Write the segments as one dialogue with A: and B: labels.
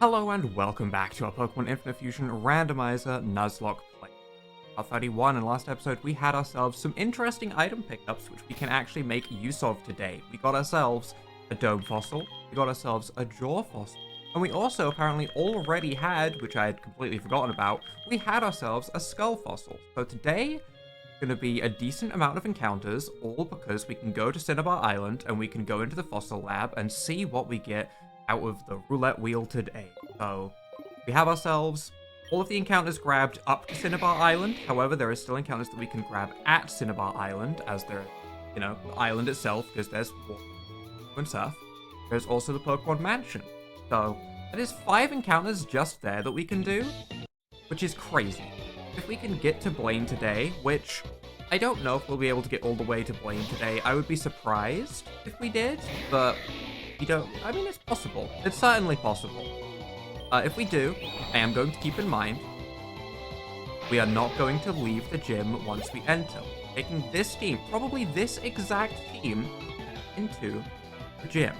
A: Hello and welcome back to our Pokemon Infinite Fusion Randomizer Nuzlocke play. Our 31, and last episode we had ourselves some interesting item pickups which we can actually make use of today. We got ourselves a Dome Fossil, we got ourselves a Jaw Fossil, and we also apparently already had, which I had completely forgotten about, we had ourselves a Skull Fossil. So today, going to be a decent amount of encounters, all because we can go to Cinnabar Island and we can go into the Fossil Lab and see what we get out of the roulette wheel today. So we have ourselves all of the encounters grabbed up to Cinnabar Island. However, there are still encounters that we can grab at Cinnabar Island, as there, the island itself, because there's water and surf. There's also the Pokemon Mansion. So that is 5 encounters just there that we can do, which is crazy. If we can get to Blaine today, which I don't know if we'll be able to get all the way to Blaine today. I would be surprised if we did, but we don't. I mean, it's possible. It's certainly possible. If we do, I am going to keep in mind we are not going to leave the gym once we enter. Taking this team, probably this exact team, into the gym.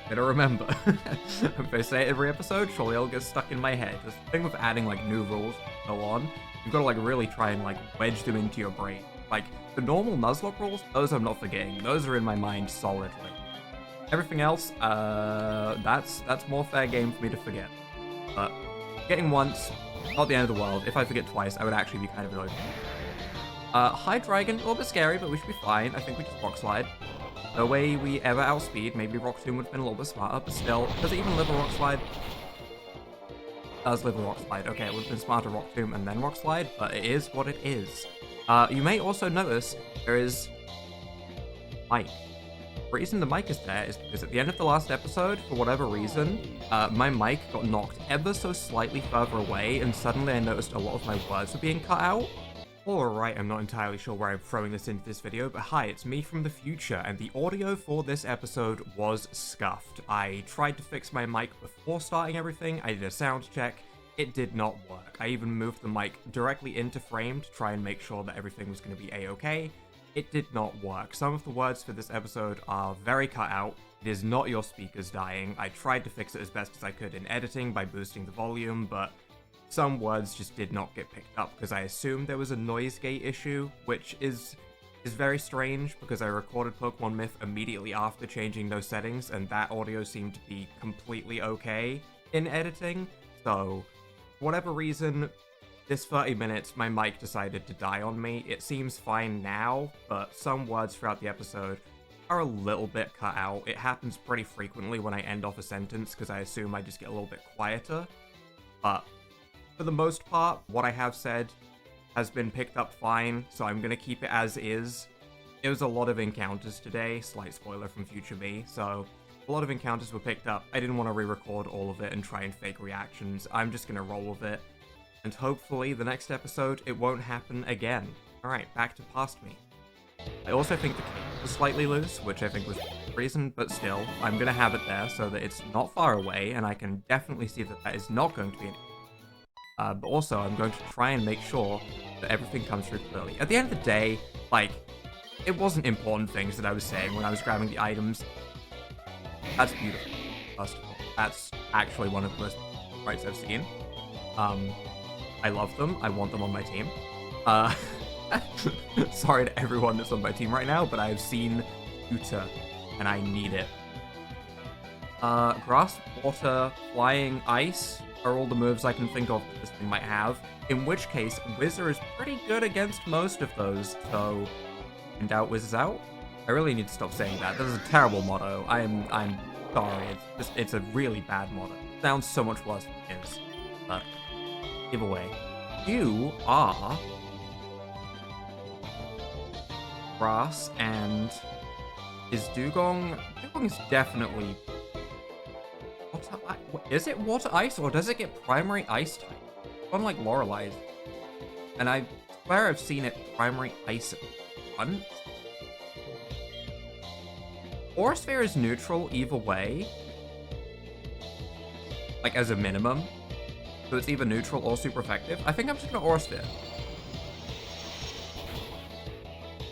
A: Gotta remember. If I say it every episode, surely I'll get stuck in my head. This thing with adding like new rules and so on, you've got to like really try and like wedge them into your brain. Like the normal Nuzlocke rules, those I'm not forgetting. Those are in my mind solidly. Everything else, that's more fair game for me to forget. But getting once, not the end of the world. If I forget twice, I would actually be kind of annoyed. Hydreigon, a little bit scary, but we should be fine. I think we just Rock Slide. No way we ever outspeed. Maybe Rock Tomb would have been a little bit smarter, but still. Does it even live a Rock Slide? Does live a Rock Slide. Okay, it would have been smarter Rock Tomb and then Rock Slide, but it is what it is. You may also notice there is Mike. The reason the mic is there is because at the end of the last episode, for whatever reason, my mic got knocked ever so slightly further away, and suddenly I noticed a lot of my words were being cut out. Alright, I'm not entirely sure where I'm throwing this into this video, but hi, it's me from the future, and the audio for this episode was scuffed. I tried to fix my mic before starting everything, I did a sound check, it did not work. I even moved the mic directly into frame to try and make sure that everything was going to be a-okay. It did not work. Some of the words for this episode are very cut out. It is not your speakers dying. I tried to fix it as best as I could in editing by boosting the volume, but some words just did not get picked up because I assumed there was a noise gate issue, which is very strange because I recorded Pokemon Myth immediately after changing those settings, and that audio seemed to be completely okay in editing. So, for whatever reason, this 30 minutes, my mic decided to die on me. It seems fine now, but some words throughout the episode are a little bit cut out. It happens pretty frequently when I end off a sentence because I assume I just get a little bit quieter. But for the most part, what I have said has been picked up fine, so I'm going to keep it as is. It was a lot of encounters today, slight spoiler from future me, so a lot of encounters were picked up. I didn't want to re-record all of it and try and fake reactions. I'm just going to roll with it. And hopefully, the next episode, it won't happen again. Alright, back to past me. I also think the cable was slightly loose, which I think was the reason, but still, I'm going to have it there so that it's not far away, and I can definitely see that that is not going to be an issue. But also, I'm going to try and make sure that everything comes through clearly. At the end of the day, like, it wasn't important things that I was saying when I was grabbing the items. That's beautiful, first of all. That's actually one of the most rights I've seen. I love them. I want them on my team. Sorry to everyone that's on my team right now, but I have seen Utah, and I need it. Grass, water, flying, ice are all the moves I can think of that this thing might have. In which case, Whizzer is pretty good against most of those, so in doubt, Whizzer's out. I really need to stop saying that. That is a terrible motto. I'm sorry. It's a really bad motto. It sounds so much worse than it is. But giveaway. You are Grass, and is Dugong? Dugong is definitely water. Is it water ice, or does it get primary ice type? Unlike Lorelai's, and I swear I've seen it primary ice once. Aura Sphere is neutral either way, like as a minimum. So it's either neutral or super effective. I think I'm just gonna Aura Sphere.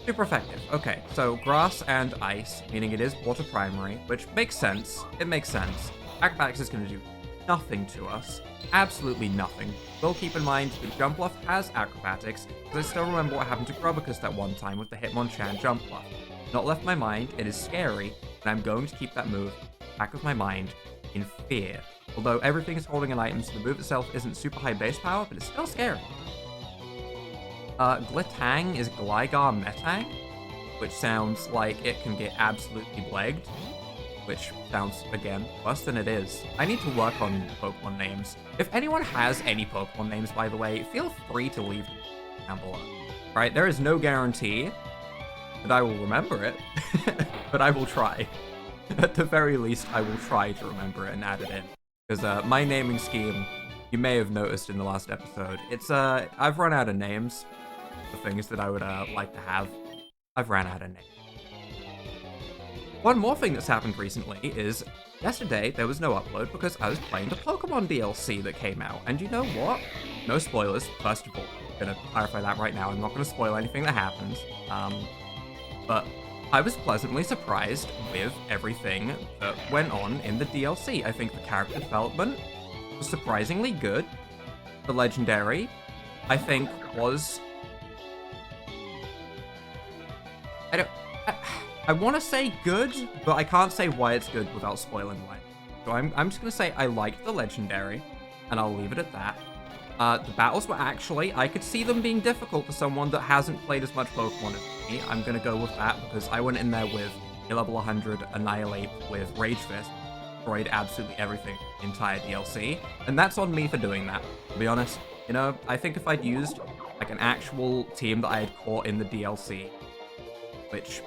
A: Super effective. Okay, so grass and ice, meaning it is water primary, which makes sense. It makes sense. Acrobatics is gonna do nothing to us. Absolutely nothing. Will keep in mind that Jumpluff has acrobatics, because I still remember what happened to Grubbicus that one time with the Hitmonchan Jumpluff. Not left my mind, it is scary, and I'm going to keep that move back of my mind in fear. Although everything is holding an item, so the move itself isn't super high base power, but it's still scary. Glitang is Gligar Metang, which sounds like it can get absolutely blegged, which sounds, again, worse than it is. I need to work on Pokemon names. If anyone has any Pokemon names, by the way, feel free to leave them down below. Right, there is no guarantee that I will remember it, but I will try. At the very least, I will try to remember it and add it in. Because my naming scheme, you may have noticed in the last episode, it's, I've run out of names for things that I would like to have. I've ran out of names. One more thing that's happened recently is, yesterday there was no upload because I was playing the Pokemon DLC that came out. And you know what? No spoilers, first of all. I'm gonna clarify that right now. I'm not gonna spoil anything that happens. But I was pleasantly surprised with everything that went on in the DLC. I think the character development was surprisingly good. The Legendary, I think, was... I want to say good, but I can't say why it's good without spoiling why. So I'm just going to say I liked the Legendary, and I'll leave it at that. The battles were actually, I could see them being difficult for someone that hasn't played as much Pokemon as me. I'm going to go with that because I went in there with a level 100 Annihilate with Rage Fist, destroyed absolutely everything, the entire DLC, and that's on me for doing that, to be honest. You know, I think if I'd used like an actual team that I had caught in the DLC, which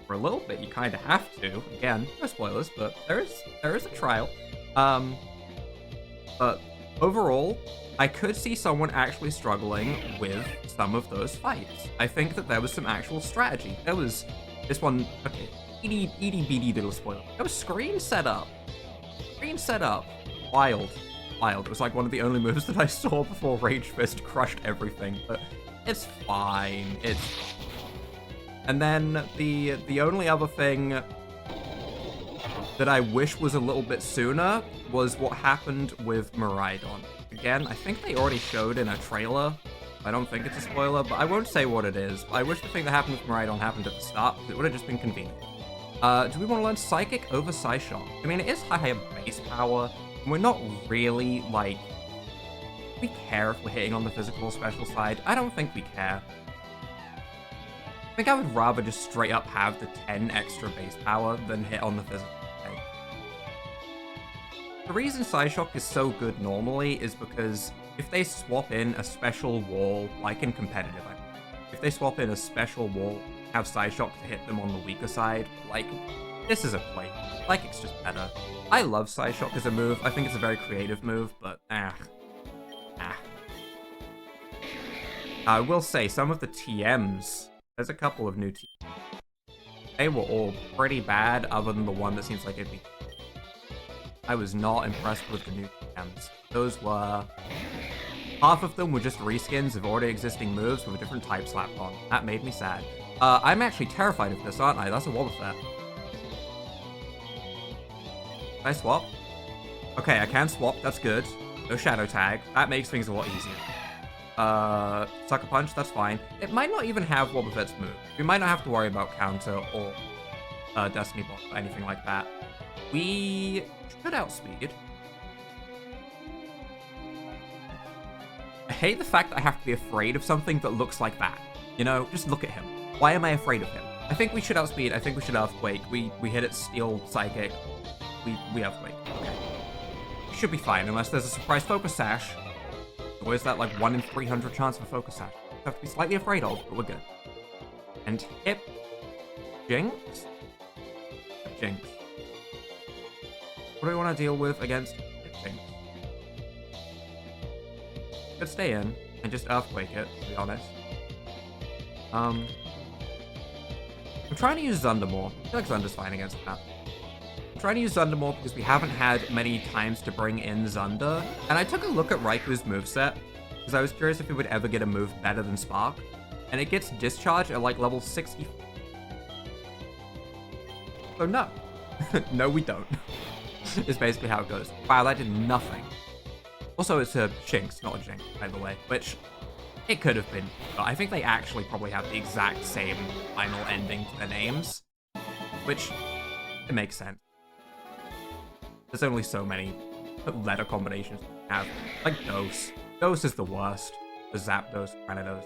A: for a little bit you kind of have to, again, no spoilers, but there is a trial. But overall, I could see someone actually struggling with some of those fights. I think that there was some actual strategy. There was this one, okay, itty bitty little spoiler. There was screen setup. Screen setup. Wild. Wild. It was like one of the only moves that I saw before Rage Fist crushed everything, but it's fine. It's... And then the only other thing that I wish was a little bit sooner was what happened with Miraidon. Again, I think they already showed in a trailer. I don't think it's a spoiler, but I won't say what it is. I wish the thing that happened with Miraidon happened at the start, because it would have just been convenient. Do we want to learn Psychic over Psyshock? I mean, it is higher base power, and we're not really, like... Do we care if we're hitting on the physical or special side? I don't think we care. I think I would rather just straight up have the 10 extra base power than hit on the physical side. The reason Psyshock is so good normally is because if they swap in a special wall, like in competitive, if they swap in a special wall, have Psyshock to hit them on the weaker side, like, this is a play. Like, it's just better. I love Psyshock as a move. I think it's a very creative move, but I will say, some of the TMs, there's a couple of new TMs. They were all pretty bad, other than the one that seems like it'd be... I was not impressed with the new TMs. Those were... Half of them were just reskins of already existing moves with a different type slapped on. That made me sad. I'm actually terrified of this, aren't I? That's a Wobbuffet. Can I swap? Okay, I can swap. That's good. No Shadow Tag. That makes things a lot easier. Sucker Punch, that's fine. It might not even have Wobbuffet's move. We might not have to worry about counter or Destiny Ball or anything like that. We should outspeed. I hate the fact that I have to be afraid of something that looks like that. You know, just look at him. Why am I afraid of him? I think we should outspeed. I think we should Earthquake. We hit it Steel Psychic. We Earthquake. Okay. We should be fine unless there's a surprise Focus Sash. Always that like 1 in 300 chance of a Focus Sash. We have to be slightly afraid of, but we're good. And Hip Jinx? Jinx. What do we want to deal with against Hip Jinx? Could stay in and just Earthquake it, to be honest. I'm trying to use Zunder more. I feel like Zunder's fine against that. I'm trying to use Zunder more because we haven't had many times to bring in Zunder. And I took a look at Raiku's moveset because I was curious if he would ever get a move better than Spark. And it gets Discharge at like level 60. So no. No, we don't. is basically how it goes. Wow, that did nothing. Also, it's a Shinx, not a Jinx, by the way, which it could have been. But I think they actually probably have the exact same final ending to their names, which it makes sense. There's only so many letter combinations you can have. Like Dose. Dose is the worst. The Zapdos, Granados.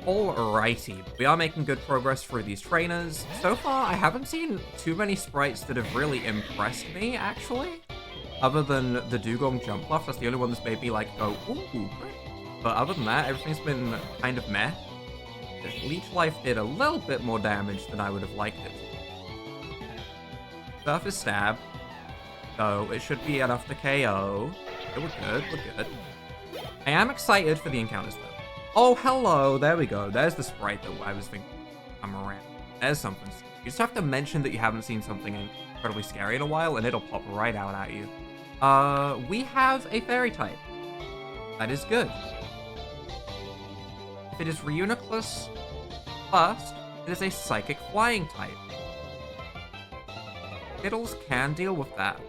A: Alrighty, we are making good progress through these trainers. So far, I haven't seen too many sprites that have really impressed me, actually. Other than the Dugong Jumpluff, that's the only one that's made me like go, ooh. But other than that, everything's been kind of meh. Leech Life did a little bit more damage than I would have liked it. Surface Stab. So it should be enough to KO. Okay, we're good. I am excited for the encounters though. Oh, hello. There we go. There's the sprite that I was thinking. I'm around. There's something. You just have to mention that you haven't seen something incredibly scary in a while, and it'll pop right out at you. We have a fairy type. That is good. If it is Reuniclus first, it is a psychic flying type. Skittles can deal with that.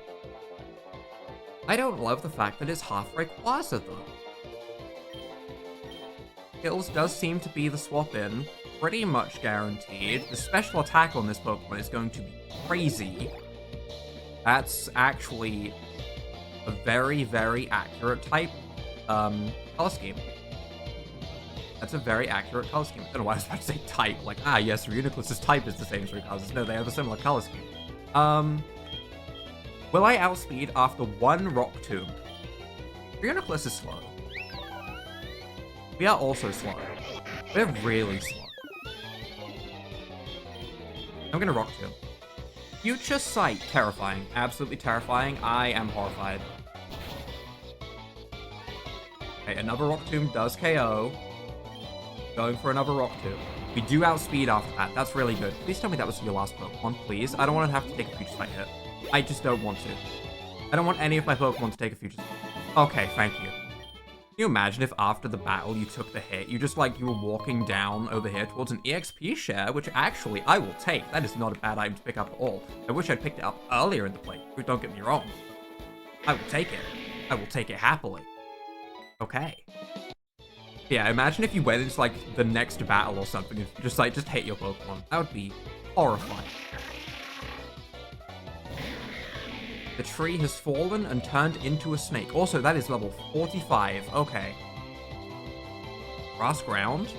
A: I don't love the fact that it's half Rayquaza though. Skittles does seem to be the swap in, pretty much guaranteed. The special attack on this Pokemon is going to be crazy. That's actually a very, very accurate type color scheme. That's a very accurate color scheme. I don't know why I was about to say type. Like, yes, Reuniclus' type is the same as Rayquaza's. No, they have a similar color scheme. Will I outspeed after one Rock Tomb? Reuniclus is slow. We are also slow. We're really slow. I'm gonna Rock Tomb. Future Sight. Terrifying. Absolutely terrifying. I am horrified. Okay, another Rock Tomb does KO. Going for another Rock Tomb. We do outspeed after that. That's really good. Please tell me that was your last Pokemon, please. I don't want to have to take a Future Sight hit. I just don't want to. I don't want any of my Pokemon to take a Future Sight. Okay, thank you. Can you imagine if after the battle you took the hit, you were walking down over here towards an EXP share, which actually I will take. That is not a bad item to pick up at all. I wish I'd picked it up earlier in the playthrough, don't get me wrong. I will take it. I will take it happily. Okay. Yeah, imagine if you went into like the next battle or something and just hit your Pokemon. That would be horrifying. The tree has fallen and turned into a snake. Also, that is level 45. Okay. Grass ground.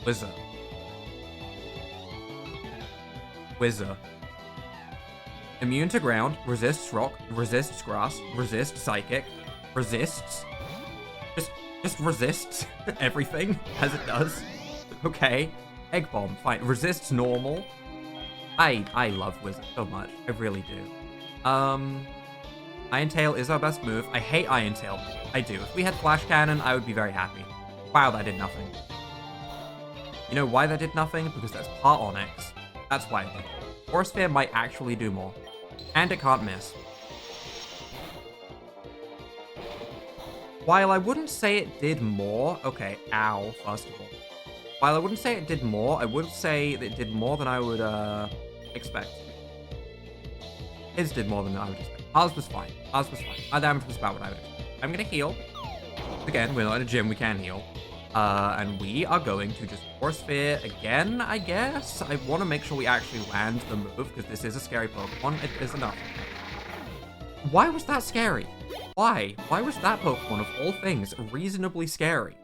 A: Wizard. Immune to ground, resists rock, resists grass, resists psychic, resists. Just resists everything as it does. Okay. Egg bomb, fine. Resists normal. I love Wizard so much. I really do. Iron Tail is our best move. I hate Iron Tail. I do. If we had Flash Cannon, I would be very happy. Wow, that did nothing. You know why that did nothing? Because that's part Onyx. That's why it did. Aura Sphere might actually do more. And it can't miss. While I wouldn't say it did more... Okay, ow, first of all. While I wouldn't say it did more, I would say that it did more than I would, expect. His did more than I would expect. Ours was fine. Our damage was about what I would expect. I'm gonna heal. Again, we're not in a gym, we can heal. And we are going to just Aura Sphere again, I guess? I want to make sure we actually land the move, because this is a scary Pokemon. It is enough. Why was that scary? Why? Why was that Pokemon, of all things, reasonably scary?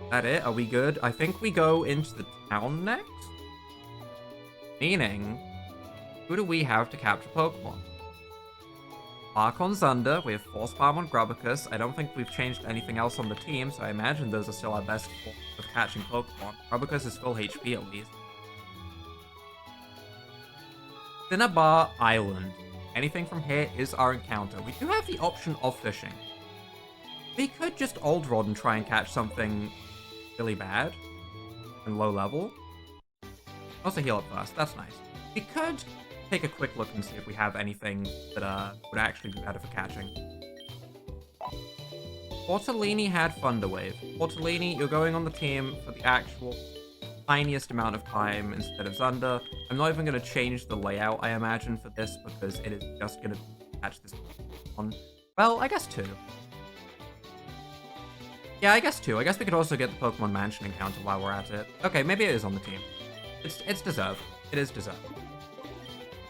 A: Is that it? Are we good? I think we go into the town next? Meaning, who do we have to capture Pokemon? Bark on Zunder, we have Force Palm on Grubicus. I don't think we've changed anything else on the team, so I imagine those are still our best forms of catching Pokemon. Grubicus is full HP at least. Cinnabar Island. Anything from here is our encounter. We do have the option of fishing. We could just Old Rod and try and catch something really bad and low level. Also heal up first, that's nice. We could take a quick look and see if we have anything that would actually be better for catching. Tortellini had Thunder Wave. Tortellini, you're going on the team for the actual tiniest amount of time instead of Zunder. I'm not even going to change the layout, I imagine, for this, because it is just going to catch this on. Well, I guess 2. Yeah, I guess 2. I guess we could also get the Pokemon Mansion encounter while we're at it. Okay, maybe it is on the team. It's deserved. It is deserved.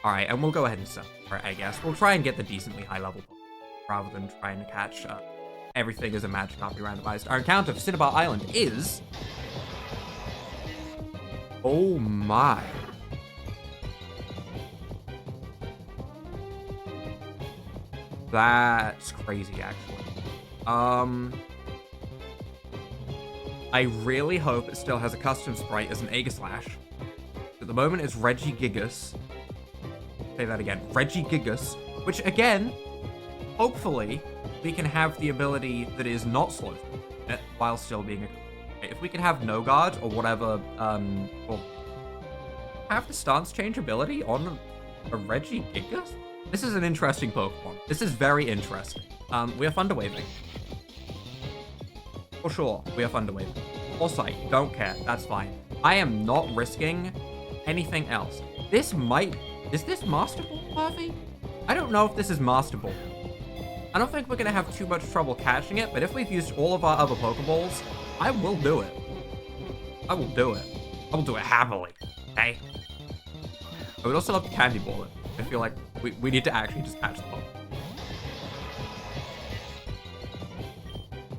A: Alright, and we'll go ahead and sell for it, I guess. We'll try and get the decently high level Pokemon rather than trying to catch everything as a Magikarp randomized. Our encounter for Cinnabar Island is... Oh my. That's crazy, actually. I really hope it still has a custom sprite as an Aegislash. At the moment, it's Regigigas. Say that again. Regigigas. Which, again, hopefully, we can have the ability that is not slow while still being a... If we can have No Guard or whatever, or have the stance change ability on a Regigigas? This is an interesting Pokemon. This is very interesting. We have Thunderwaving. For sure, we have Thunderwaving. Foresight, don't care, that's fine. I am not risking anything else. This might... Is this Masterful, Harvey? I don't know if this is Masterful. I don't think we're going to have too much trouble catching it, but if we've used all of our other Pokeballs, I will do it. I will do it. I will do it happily, okay? I would also love to Candy Ball it. I feel like we need to actually just catch the Pokemon.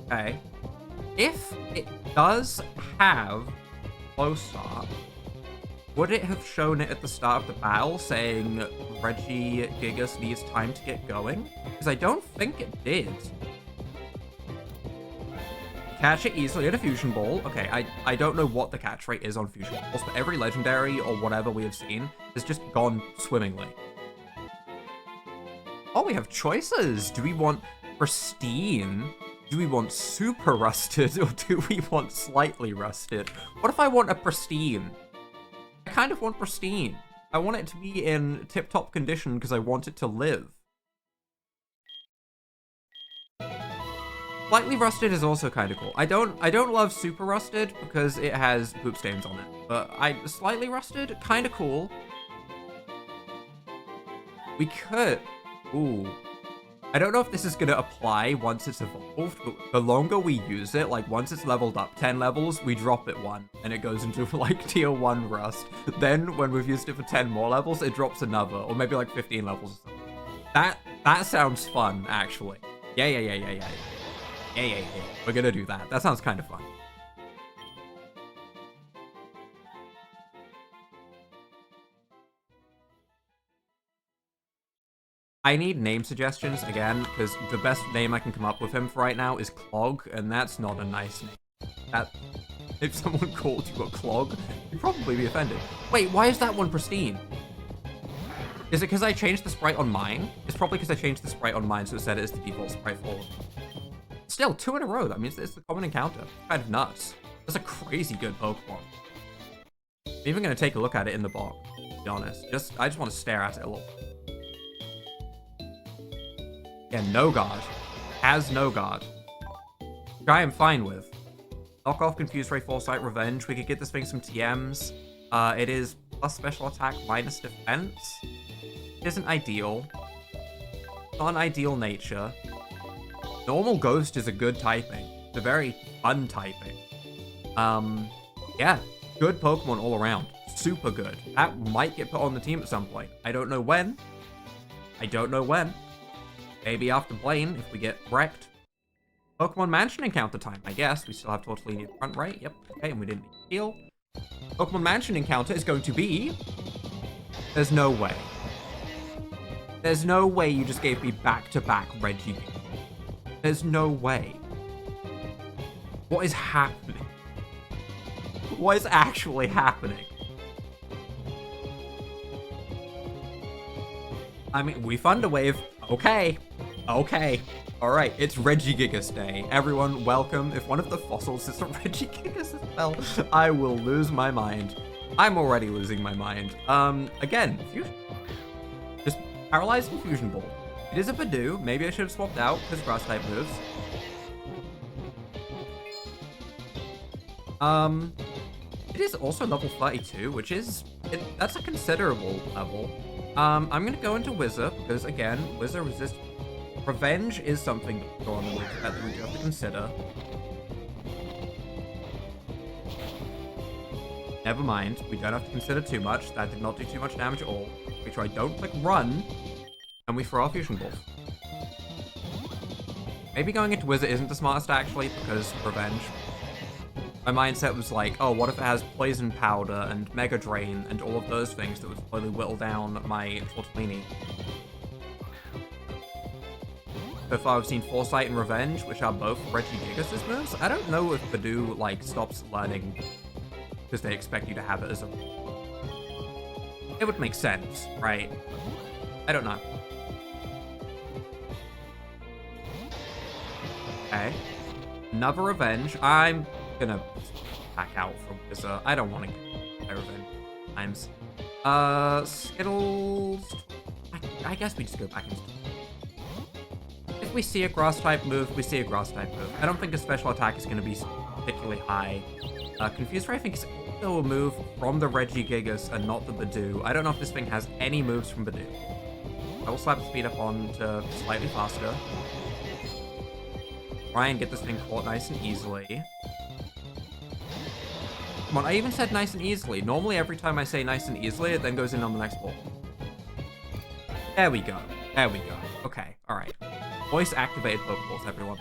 A: Okay. If it does have Close Start, would it have shown it at the start of the battle saying Regigigas needs time to get going? Because I don't think it did. Catch it easily in a Fusion Ball. Okay, I don't know what the catch rate is on Fusion Balls, but every Legendary or whatever we have seen has just gone swimmingly. Oh, we have choices. Do we want Pristine? Do we want Super Rusted? Or do we want Slightly Rusted? What if I want a Pristine? I kind of want Pristine. I want it to be in tip-top condition because I want it to live. Slightly Rusted is also kind of cool. I don't love Super Rusted because it has poop stains on it, but Slightly Rusted, kind of cool. We could... Ooh. I don't know if this is going to apply once it's evolved, but the longer we use it, like once it's leveled up 10 levels, we drop it 1, and it goes into like tier 1 rust. Then when we've used it for 10 more levels, it drops another, or maybe like 15 levels or something. That sounds fun, actually. Yeah. We're gonna do that. That sounds kind of fun. I need name suggestions, again, because the best name I can come up with him for right now is Clog, and that's not a nice name. If someone called you a Clog, you'd probably be offended. Wait, why is that one pristine? Is it because I changed the sprite on mine? It's probably because I changed the sprite on mine, so it said it is the default sprite for all of them. Still, 2 in a row. That means it's the common encounter. Kind of nuts. That's a crazy good Pokemon. I'm even going to take a look at it in the box, to be honest. I just want to stare at it a little. Yeah, No Guard. Has No Guard. Which I am fine with. Knock off Confused Ray, Foresight, Revenge. We could get this thing some TMs. It is plus special attack, minus defense. It isn't ideal. Not an ideal nature. Normal Ghost is a good typing. It's a very fun typing. Yeah, good Pokemon all around. Super good. That might get put on the team at some point. I don't know when. Maybe after Blaine, if we get wrecked. Pokemon Mansion encounter time, I guess. We still have Tortellini at the front, right? Yep. Okay, and we didn't need to heal. Pokemon Mansion encounter is going to be... There's no way. There's no way you just gave me back-to-back Reggie. There's no way. What is happening? What is actually happening? I mean, we fund a wave. Okay. Alright, it's Regigigas Day. Everyone, welcome. If one of the fossils is a Regigigas as well, I will lose my mind. I'm already losing my mind. Again, Fusion. Just Paralyzed and Fusion Ball. It is a Badoo. Maybe I should have swapped out because grass type moves. It is also level 32, which is... that's a considerable level. I'm gonna go into Wizard, because again, Wizard resist... Revenge is something that we do have to consider. Never mind, we don't have to consider too much. That did not do too much damage at all. Make sure I don't click run, and we throw our fusion balls. Maybe going into Wizard isn't the smartest actually, because Revenge. My mindset was like, oh, what if it has Poison Powder and Mega Drain and all of those things that would slowly whittle down my Tortellini. So far I've seen Foresight and Revenge, which are both Regigigas' moves. I don't know if Badoo, like, stops learning because they expect you to have it as a... It would make sense, right? I don't know. Okay. Another Revenge. I'm gonna back out from this. I don't want to get my Revenge times. Skittles... I guess we just go back into... If we see a Grass-type move, we see a Grass-type move. I don't think a special attack is going to be particularly high. Confuse Ray, I think, is also a move from the Regigigas and not the Badoo. I don't know if this thing has any moves from Badoo. I will slap the speed up on to slightly faster. Try and get this thing caught nice and easily. Come on, I even said nice and easily. Normally, every time I say nice and easily, it then goes in on the next ball. There we go. There we go. Okay, alright. Voice-activated Pokeballs, everyone.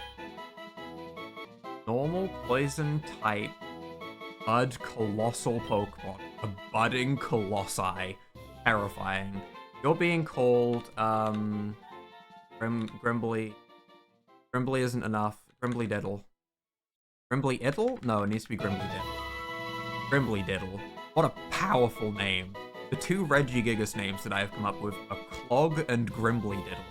A: Normal Poison-type Bud Colossal Pokemon. A budding Colossi. Terrifying. You're being called, Grimbly. Grimbly isn't enough. Grimbly Diddle. Grimbly Iddle? No, it needs to be Grimbly Diddle. Grimbly Diddle. What a powerful name. The two Regigigas names that I have come up with are Clog and Grimbly Diddle.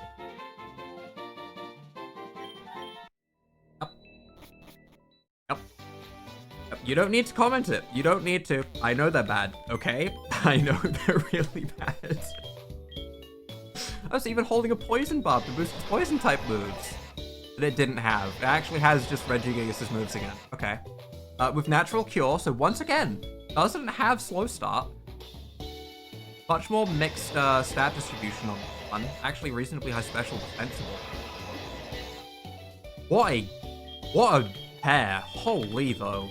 A: You don't need to comment it. You don't need to. I know they're bad, okay? I know they're really bad. I was even holding a Poison Barb to boost its Poison-type moves. That it didn't have. It actually has just Regigigas' moves again. Okay. With Natural Cure, so once again, doesn't have Slow Start. Much more mixed stat distribution on this one. Actually reasonably high special defensible. What a pair. Holy though.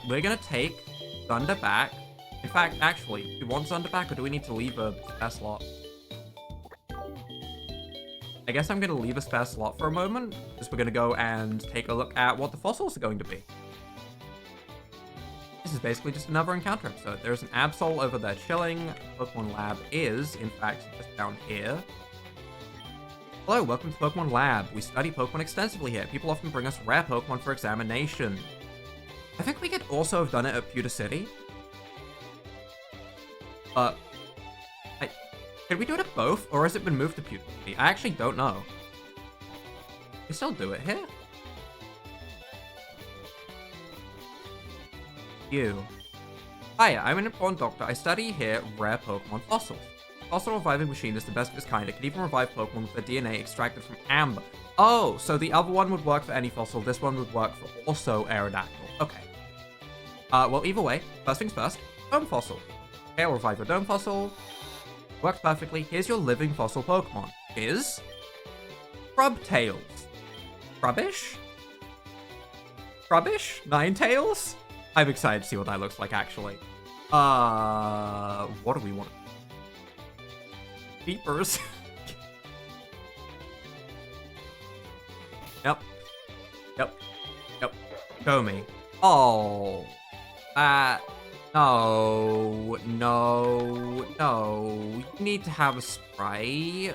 A: We're gonna take Thunder back. In fact, actually, do we want Thunder back or do we need to leave a spare slot? I guess I'm gonna leave a spare slot for a moment, because we're gonna go and take a look at what the fossils are going to be. This is basically just another encounter episode. There's an Absol over there chilling. Pokemon Lab is, in fact, just down here. Hello, welcome to Pokemon Lab. We study Pokemon extensively here. People often bring us rare Pokemon for examination. I think we could also have done it at Pewter City. Can we do it at both, or has it been moved to Pewter City? I actually don't know. We still do it here? You. Hiya, I'm an important doctor. I study here rare Pokemon fossils. Fossil reviving machine is the best of its kind. It can even revive Pokemon with their DNA extracted from amber. Oh, so the other one would work for any fossil. This one would work for also Aerodactyl. Okay. Well, either way, first things first, Dome Fossil. Okay, I'll revive your Dome Fossil. Works perfectly. Here's your living fossil Pokemon. Is Scrubtails. Scrubbish? Scrubbish? Ninetales? I'm excited to see what that looks like, actually. What do we want? Beepers. Yep. Show me. Oh. No. You need to have a spray.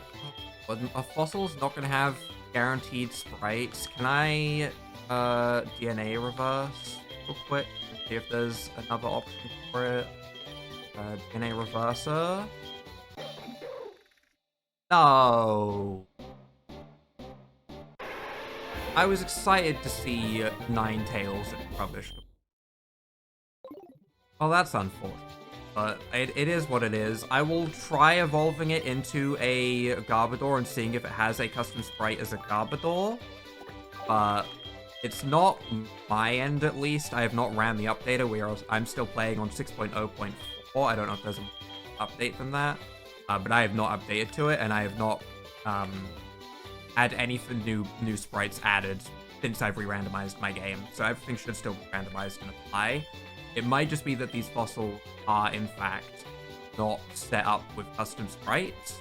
A: A fossil's not gonna have guaranteed sprites. Can I, DNA reverse real quick? See if there's another option for it. DNA reverser. No. I was excited to see Ninetales and Rubbish. Well, that's unfortunate. But it is what it is. I will try evolving it into a Garbodor and seeing if it has a custom sprite as a Garbodor. But It's not my end, at least. I have not ran the updater. I'm still playing on 6.0.4. I don't know if there's an update from that. But I have not updated to it, and I have not had anything new sprites added since I've re-randomized my game. So everything should still be randomized and apply. It might just be that these fossils are, in fact, not set up with custom sprites.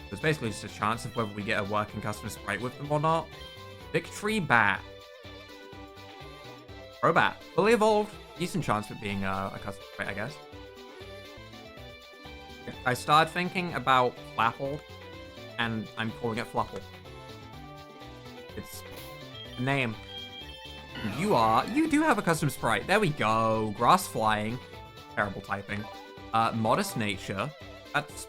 A: There's basically just a chance of whether we get a working custom sprite with them or not. Victory Bat. Crobat. Fully evolved. Decent chance of it being a custom sprite, I guess. I started thinking about Flapple, and I'm calling it Flapple. It's the name. You do have a custom sprite. There we go. Grass Flying. Terrible typing. Modest Nature. That's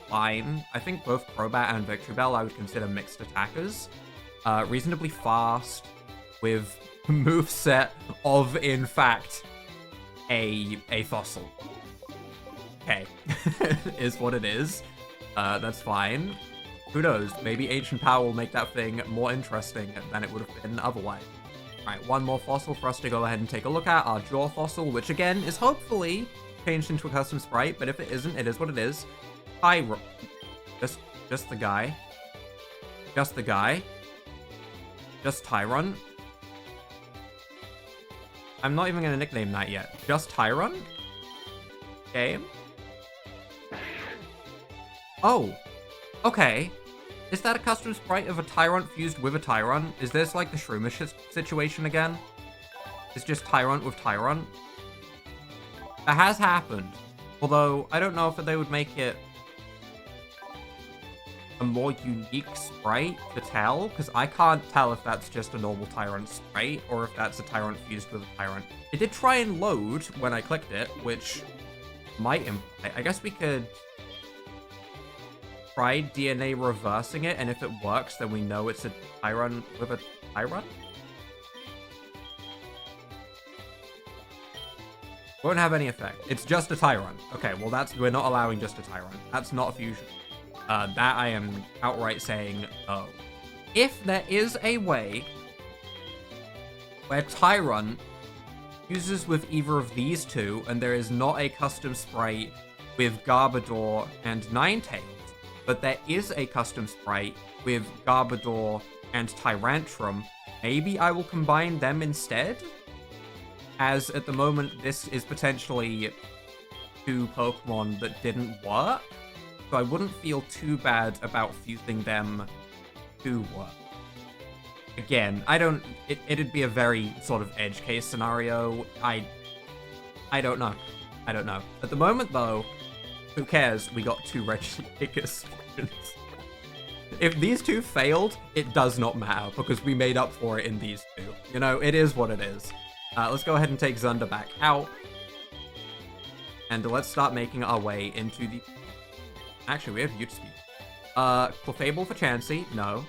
A: fine. I think both Crobat and Victory Bell I would consider mixed attackers. Reasonably fast, with moveset of, in fact, a fossil. Okay. Is what it is. That's fine. Who knows? Maybe Ancient Power will make that thing more interesting than it would have been otherwise. Alright, one more fossil for us to go ahead and take a look at. Our Jaw fossil, which again is hopefully changed into a custom sprite, but if it isn't, it is what it is. Just the guy. Just the guy. Just Tyron. I'm not even gonna nickname that yet. Just Tyron? Game? Oh. Okay. Is that a custom sprite of a Tyrant fused with a Tyrant? Is this like the Shroomish situation again? It's just Tyrant with Tyrant? That has happened. Although, I don't know if they would make it a more unique sprite to tell, because I can't tell if that's just a normal Tyrant sprite or if that's a Tyrant fused with a Tyrant. It did try and load when I clicked it, which might imply... I guess we could try DNA reversing it, and if it works, then we know it's a Tyrant with a Tyrant? Won't have any effect. It's just a Tyrant. Okay, well we're not allowing just a Tyrant. That's not a fusion. That I am outright saying no. If there is a way where Tyrant fuses with either of these two, and there is not a custom sprite with Garbodor and Ninetales, but there is a custom sprite with Garbodor and Tyrantrum, maybe I will combine them instead? As at the moment, this is potentially two Pokemon that didn't work. So I wouldn't feel too bad about fusing them to work. Again, it'd be a very sort of edge case scenario. I don't know. I don't know. At the moment, though, who cares? We got two Regigigas fusions. If these two failed, it does not matter, because we made up for it in these two. You know, it is what it is. Let's go ahead and take Zunder back out. And let's start making our way into the... Actually, we have Utspeed. Clefable for Chansey, no.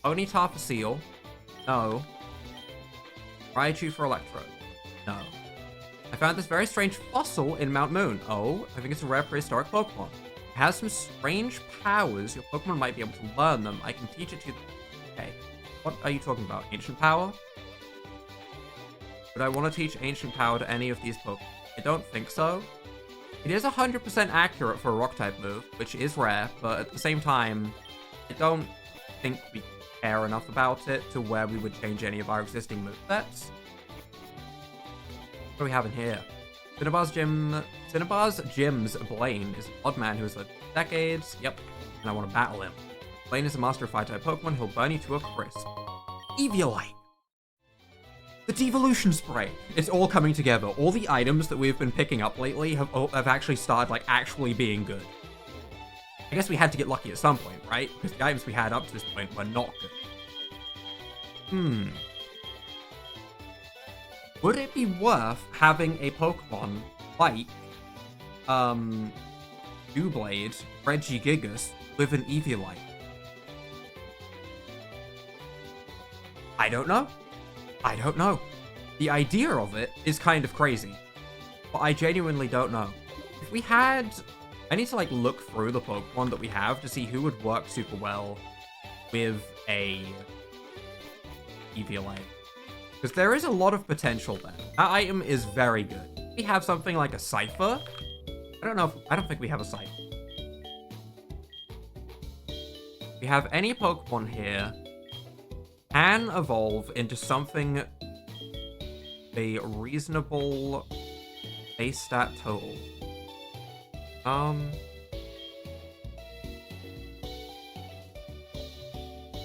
A: Ponyta for Seal, no. Raichu for Electrode, no. I found this very strange fossil in Mount Moon. Oh, I think it's a rare prehistoric Pokemon. It has some strange powers. Your Pokemon might be able to learn them. I can teach it to you. Okay, what are you talking about? Ancient Power? Would I want to teach Ancient Power to any of these Pokemon? I don't think so. It is 100% accurate for a Rock-type move, which is rare, but at the same time, I don't think we care enough about it to where we would change any of our existing movesets. What do we have in here? Cinnabar's Gym's Blaine is an odd man who has lived decades. Yep, and I want to battle him. Blaine is a master of Fire-type Pokemon. He'll burn you to a crisp. Eviolite! The devolution spray. It's all coming together. All the items that we've been picking up lately have actually started, like, actually being good. I guess we had to get lucky at some point, right? Because the items we had up to this point were not good. Would it be worth having a Pokemon like, Doublade, Regigigas, with an Eviolite? I don't know. I don't know. The idea of it is kind of crazy, but I genuinely don't know. If we had... I need to, like, look through the Pokemon that we have to see who would work super well with a Eviolite. Because there is a lot of potential there. That item is very good. We have something like a Cypher. I don't think we have a Cypher. We have any Pokemon here can evolve into something a reasonable base stat total.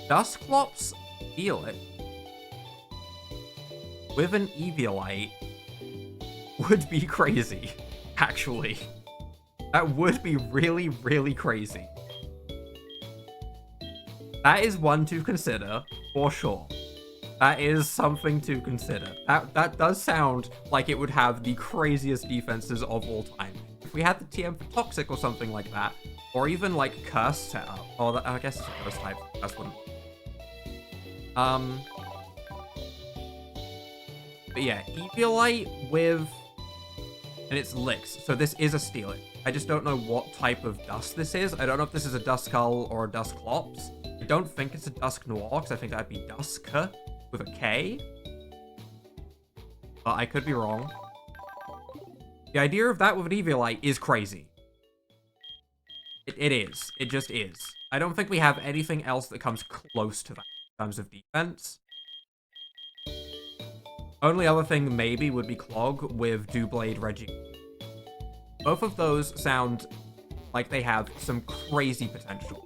A: Dusclops feel it with an Eviolite would be crazy, actually. That would be really, really crazy. That is one to consider, for sure. That is something to consider. That does sound like it would have the craziest defenses of all time. If we had the TM for Toxic or something like that, or even like Curse setup. Oh, I guess it's a Curse type. That's what. But yeah, Eviolite with, and it's Licks. So this is a Steelix. I just don't know what type of dust this is. I don't know if this is a Duskull or a Dusclops. I don't think it's a Dusknoir, because I think that'd be Duska with a K. But I could be wrong. The idea of that with an Eviolite is crazy. It is. It just is. I don't think we have anything else that comes close to that in terms of defense. Only other thing maybe would be Clog with Doublade Reggie. Both of those sound like they have some crazy potential.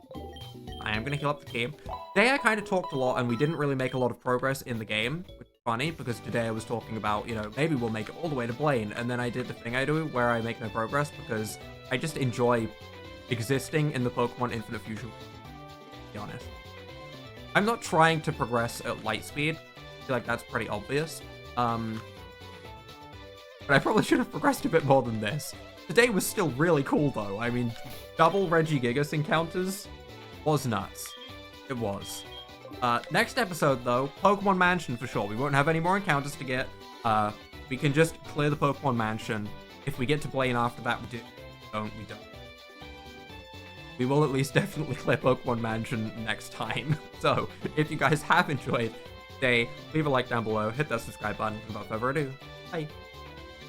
A: I am going to heal up the team. Today I kind of talked a lot and we didn't really make a lot of progress in the game, which is funny because today I was talking about, you know, maybe we'll make it all the way to Blaine, and then I did the thing I do where I make no progress because I just enjoy existing in the Pokemon Infinite Fusion, to be honest. I'm not trying to progress at light speed. I feel like that's pretty obvious. But I probably should have progressed a bit more than this. Today was still really cool though. I mean, double Regigigas encounters was nuts. It was. Next episode though, Pokemon Mansion for sure. We won't have any more encounters to get. We can just clear the Pokemon Mansion. If we get to Blaine after that, we do. We don't. We will at least definitely clear Pokemon Mansion next time. So, if you guys have enjoyed today, leave a like down below, hit that subscribe button, and without further ado, bye.